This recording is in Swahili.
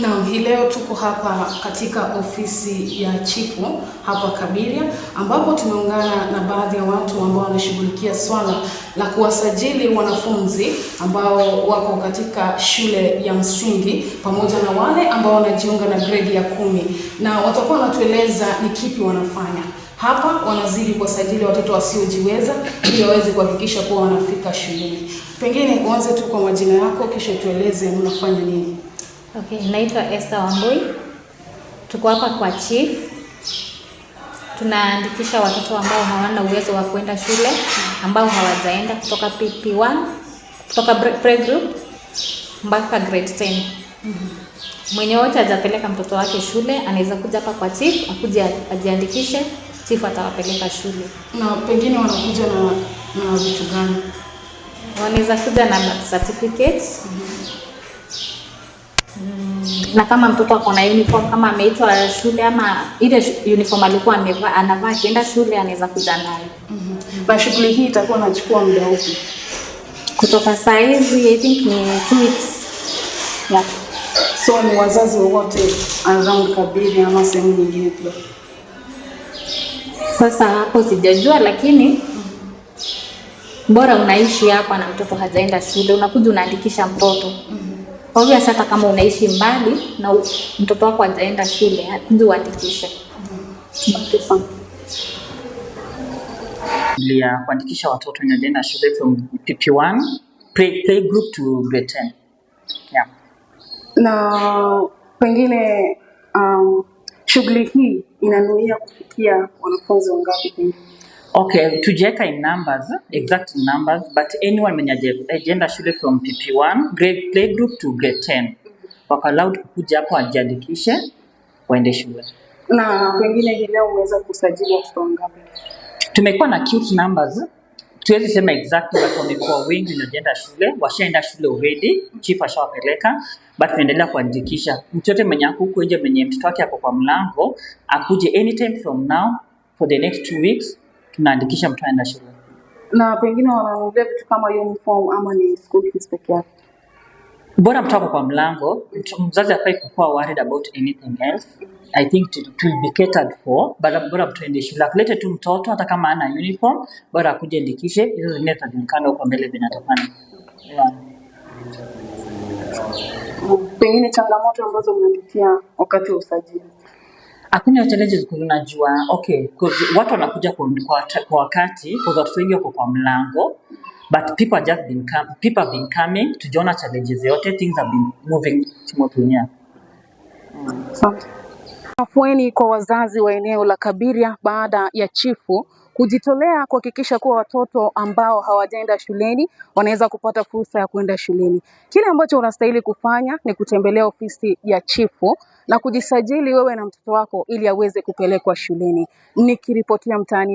Na hii leo tuko hapa katika ofisi ya chifu hapa Kabiria, ambapo tumeungana na baadhi ya watu ambao wanashughulikia swala la kuwasajili wanafunzi ambao wako katika shule ya msingi pamoja na wale ambao wanajiunga na grade ya 10, na watakuwa wanatueleza ni kipi wanafanya hapa. Wanazidi kuwasajili watoto wasiojiweza ili waweze kuhakikisha kuwa wanafika shuleni. Pengine uanze tu kwa majina yako kisha tueleze unafanya nini. Okay, naitwa Esther Wambui. Tuko hapa kwa chief. Tunaandikisha watoto ambao hawana uwezo wa kwenda shule, ambao hawajaenda kutoka PP1, kutoka playgroup mpaka grade 10. Mwenye wote hajapeleka mtoto wake shule anaweza kuja hapa kwa chief, akuje ajiandikishe, chief atawapeleka shule. Na pengine wanakuja na vitu gani? Wanaweza kuja na certificates. Na kama mtoto ako na uniform, kama ameitwa shule ama ile uniform alikuwa anavaa akienda shule, anaweza kuja nayo. Na shughuli hii itakuwa inachukua muda upi? Kutoka saa hizi I think ni 2 weeks. Yeah. So ni wazazi wote around Kabiria ama sehemu nyingine pia? Sasa hapo sijajua, lakini bora unaishi hapa na mtoto hajaenda shule, unakuja unaandikisha mtoto. Obviously hata kama unaishi mbali na mtoto wako hajaenda shule, kuja uandikishe. Ya kuandikisha watoto wanaoenda shule from PP1 playgroup to grade 10. Yeah. Na pengine shughuli hii inanuia kufikia wanafunzi wangapi pengine? Okay, tujiweka in numbers, exact numbers, but anyone mwenye agenda shule from PP1 grade playgroup to grade 10 wako allowed kuja hapo ajiandikishe waende shule. Na pengine hii leo umeweza kusajili watoto wangapi? Tumekuwa na cute numbers, tuwezi sema exactly, but wamekuwa wengi wanaenda shule, washaenda shule already, chief ashawapeleka, but tunaendelea kuandikisha. Mtu yote mwenye huko nje mwenye mtoto wake hapo kwa mlango akuje anytime from now for the next 2 weeks, tunaandikisha mtu aenda shule. Na pengine wanaongea vitu kama uniform ama ni school fees peke yake? Bora mtu hapo kwa mlango, mzazi hafai kuwa worried about anything else. I think it will be catered for, but bora mtu aende shule. Akilete tu mtoto hata kama ana uniform, bora akuje andikishe, hizo zingine zitajulikana huko mbele vinatokana. Yeah. Pengine changamoto ambazo mnapitia wakati wa usajili? Hakuna challenges kunajua. Okay, because watu wanakuja kwa wakati, because watu wengi wako kwa mlango, but people have been coming to join challenges yote, things have been moving smoothly. Afueni kwa wazazi wa eneo la Kabiria baada ya chifu kujitolea kuhakikisha kuwa watoto ambao hawajaenda shuleni wanaweza kupata fursa ya kwenda shuleni. Kile ambacho unastahili kufanya ni kutembelea ofisi ya chifu na kujisajili wewe na mtoto wako ili aweze kupelekwa shuleni. Nikiripotia mtaani